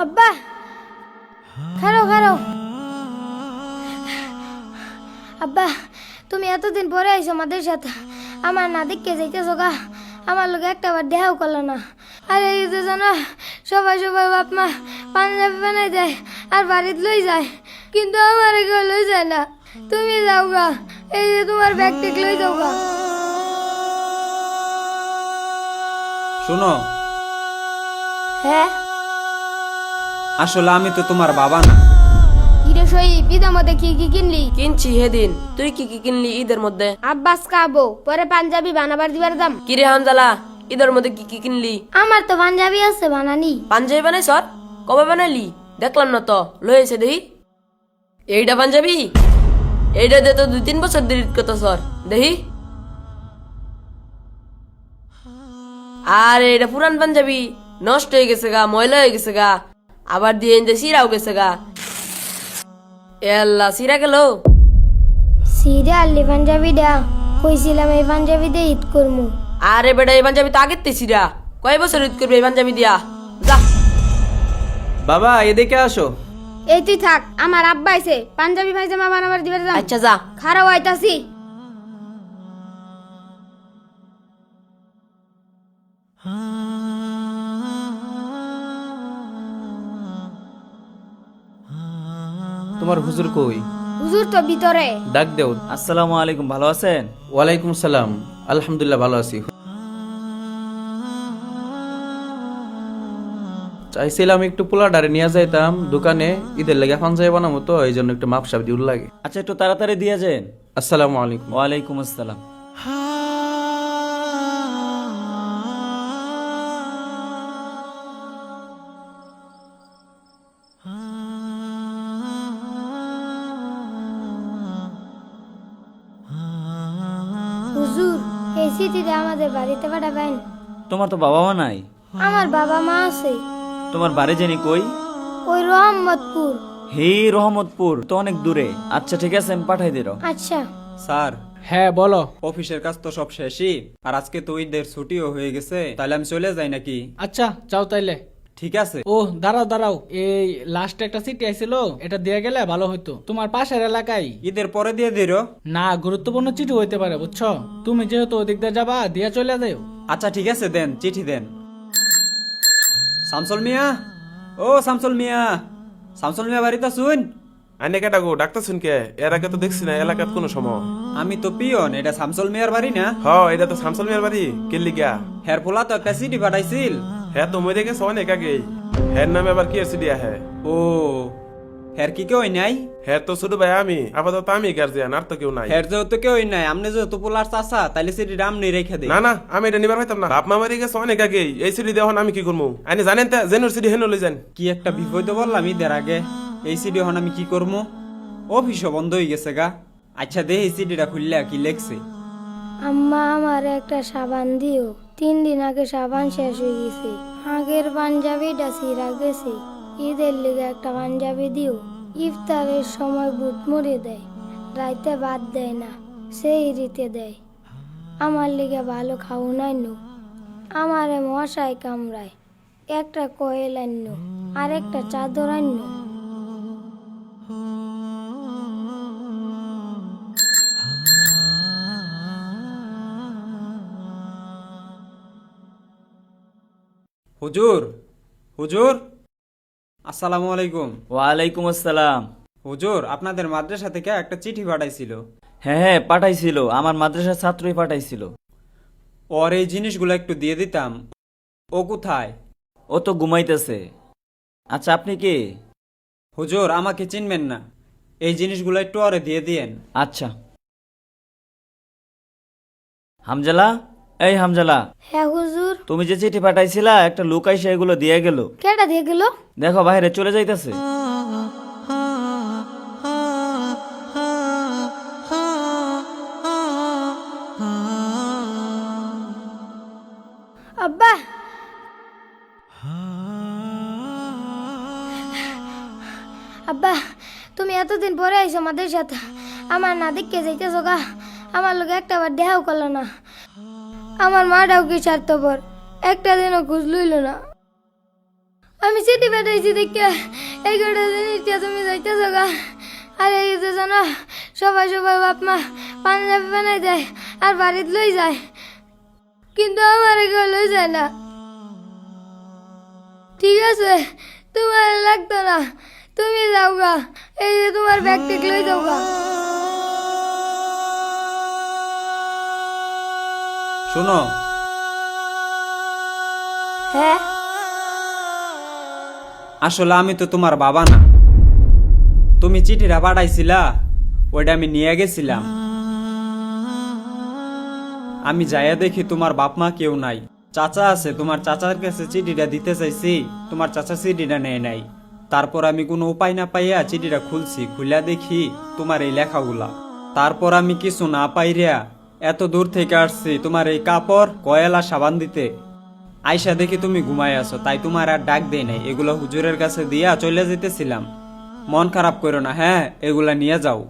আব্বা খারো খারো। আব্বা তুমি এতদিন পরে আইছো আমাদের সাথে, আমার না দেখতে যাইতেছো গা, আমার লোক একটা বার দেখাও করলো না। আর এই যে জানো সবাই সবাই বাপ মা পাঞ্জাবি বানাই দেয় আর বাড়িতে লই যায়, কিন্তু আমার কেউ লই যায় না। তুমি যাও গা, এই যে তোমার ব্যাগ টেক লই যাও গা। শোনো, হ্যাঁ আসলে আমি তো তোমার বাবা না। কিরে শহীদ, ঈদের মধ্যে কি কি কিনলি? কিনছি হেদিন। তুই কি কি কিনলি ঈদের মধ্যে? আব্বাস খাবো, পরে পাঞ্জাবি বানাবার দিবার দাম। কিরে হামজালা, ঈদের মধ্যে কি কি কিনলি? আমার তো পাঞ্জাবি আছে বানানি। পাঞ্জাবি বানাইছ? কবে বানাইলি? দেখলাম না তো, লয়েছে দেখি। এইটা পাঞ্জাবি? এইটা দে তো 2-3 বছর দেরি কত সর দেখি। আর এটা পুরান পাঞ্জাবি, নষ্ট হয়ে গেছে গা, ময়লা হয়ে গেছে গা, আবার দিয়ে সিরাও গেছে গা। এল্লা সিরা গেল। সিরে আল্লি পাঞ্জাবি দা, কইছিলাম এই পাঞ্জাবি দিয়ে ঈদ করমু। আরে বেটা, এই পাঞ্জাবি তো আগের তে সিরা। কয় বছর ঈদ করবে এই পাঞ্জাবি দিয়া? যা। বাবা এদিকে আসো। এই তুই থাক, আমার আব্বা আইছে, পাঞ্জাবি পায়জামা বানাবার দিবার দাম। আচ্ছা যা। খারাপ হইতাছি। তোমার হুজুর কই? হুজুর তো ভিতরে। ডাক দেও। আসসালামু আলাইকুম, ভালো আছেন? ওয়ালাইকুম সালাম, আলহামদুলিল্লাহ ভালো আছি। চাইছিলাম একটু পোলাডারে নিয়ে যাইতাম দোকানে, ঈদের লেগে পাঞ্জাবি বানাবো তো, এই জন্য একটু মাপসাপ দিউর লাগে। আচ্ছা একটু তাড়াতাড়ি দিয়ে যান। আসসালামু আলাইকুম। ওয়ালাইকুম আসসালাম। হুজুর এই চিঠিটা আমাদের বাড়িতে পাঠাবেন। তোমার তো বাবা মা নাই? আমার বাবা মা আছে, তোমার বাড়ি জানি কই? ওই রহমতপুর। হে রহমতপুর তো অনেক দূরে। আচ্ছা ঠিক আছে, আমি পাঠাই দিল। আচ্ছা। স্যার, হ্যাঁ বলো। অফিসের কাজ তো সব শেষই, আর আজকে তো ঈদের ছুটিও হয়ে গেছে, তাহলে আমি চলে যাই নাকি? আচ্ছা যাও তাইলে। ঠিক আছে। ও দাঁড়াও দাঁড়াও, এই লাস্টে একটা চিঠি আইছিল, এটা দিয়ে গেলে ভালো হইতো। তোমার পাশের এলাকায়। ঈদের পরে দিয়ে দিরো। না, গুরুত্বপূর্ণ চিঠি হইতে পারে বুঝছো। তুমি যেহেতু ওদিক দিয়ে যাবা, দিয়ে চলে যাও। আচ্ছা ঠিক আছে, দেন চিঠি দেন। শামসুল মিয়া, ও শামসুল মিয়া, শামসুল মিয়া বাড়িতে শুন। আইনে কেটা গো ডাক্তার শুনকে? এর আগে তো দেখছি না এলাকাত কোনো সময়। আমি তো পিয়ন, এটা শামসুল মিয়ার বাড়ি না? হ, এটা তো শামসুল মিয়ার বাড়ি। কেলি গা? হের পোলা তো একটা চিঠি পাঠাইছিল। হ্যাঁ তো মরে গেছে অনেক আগেই। হ্যার নামে আবার কি এসে দিয়া হ্যাঁ? ও, হের কি কেউ নাই? হ্যাঁ তো শুধু ভাই আমি, আপাতত আমি গার্জিয়ান, আর তো কেউ নাই। হের যেহেতু কেউ নাই, আমনে যেহেতু পোলার চাচা, তাইলে চিঠিটা আমনি রেখে দে। না না, আমি এটা নিবার পাইতাম না। বাপ মা মরে গেছে অনেক আগেই, এই সিডি দেওয়া আমি কি করবো? আইনে জানেন তা জেনুর সিডি হেন লই যান। কি একটা বিপদ বললাম ঈদের আগে। এই সিডি হন আমি কি করবো? অফিসও বন্ধ হয়ে গেছে গা। আচ্ছা দে এই সিডিটা খুললে কি লেখছে। আম্মা আমার একটা সাবান দিও, 3 দিন আগে সাবান শেষ হয়ে গেছে। আগের পাঞ্জাবিটা ছিঁড়া গেছে, ঈদের লিগে একটা পাঞ্জাবি দিও। ইফতারের সময় বুট মুড়ে দেয়, রাইতে ভাত দেয় না, সেই রীতে দেয়। আমার লিগে ভালো খাও নাই নো, আমারে মশাই কামড়ায়। একটা কয়েল আন্য, আর একটা চাদর আন্য। হুজুর, হুজুর, আসসালামু আলাইকুম। ওয়ালাইকুম আসসালাম। হুজুর, আপনাদের মাদ্রাসা থেকে একটা চিঠি পাঠাইছিল। হ্যাঁ হ্যাঁ পাঠাইছিল, আমার মাদ্রাসার ছাত্রই পাঠাইছিল। ওর এই জিনিসগুলো একটু দিয়ে দিতাম। ও কোথায়? ও তো ঘুমাইতেছে। আচ্ছা আপনি কে? হুজুর, আমাকে চিনবেন না, এই জিনিসগুলো একটু ওরে দিয়ে দিয়েন। আচ্ছা। হামজালা, এই হামজালা, হ্যাঁ হুজুর। তুমি যে চিঠি পাঠাইছিলা, একটা লোক আইসা এগুলো দিয়ে গেল। কেটা দিয়ে গেল? দেখো বাইরে চলে যাইতেছে। আব্বা আব্বা তুমি এতদিন পরে আইছো আমাদের সাথে, আমার না দেখতে যাইতেছো গা, আমার লোক একটা বার দেখাও করলো না। আমার মাটাও কি স্বার্থপর, একটা দিনও খোঁজ লইল না। আমি চিঠি পাঠাইছি দেখে এই কটা জিনিসটা তুমি যাইতেছো গা। আর এই যে জানো সবাই সবাই বাপ মা পাঞ্জাবি বানাই দেয় আর বাড়িতে লই যায়, কিন্তু আমার কেউ লই যায় না। ঠিক আছে, তোমার লাগতো না, তুমি যাও গা। এই যে তোমার ব্যাগ টেক লই যাও গা। শোনো, হ্যাঁ, আসলে আমি তো তোমার বাবা না। তুমি চিঠিটা পাঠাইছিলা, ওইটা আমি নিয়ে গেছিলাম। আমি যাইয়া দেখি তোমার বাপ মা কেউ নাই, চাচা আছে। তোমার চাচার কাছে চিঠিটা দিতে চাইছি, তোমার চাচা চিঠিটা নেয় নাই। তারপর আমি কোনো উপায় না পাইয়া চিঠিটা খুলছি, খুলে দেখি তোমার এই লেখাগুলা। তারপর আমি কিছু না পাইরা এত দূর থেকে আসছি তোমার এই কাপড় কয়লা সাবান দিতে। আয়সা দেখি তুমি ঘুমাই আছো, তাই তোমার আর ডাক দেয় নাই। এগুলো হুজুরের কাছে দিয়া চলে যেতেছিলাম। মন খারাপ করো না, হ্যাঁ, এগুলা নিয়ে যাও।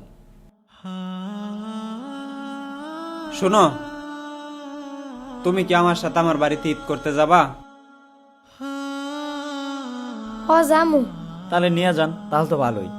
শোনো, তুমি কি আমার সাথে আমার বাড়িতে ঈদ করতে যাবা? ও জামু। তাহলে নিয়ে যান, তাহলে তো ভালোই।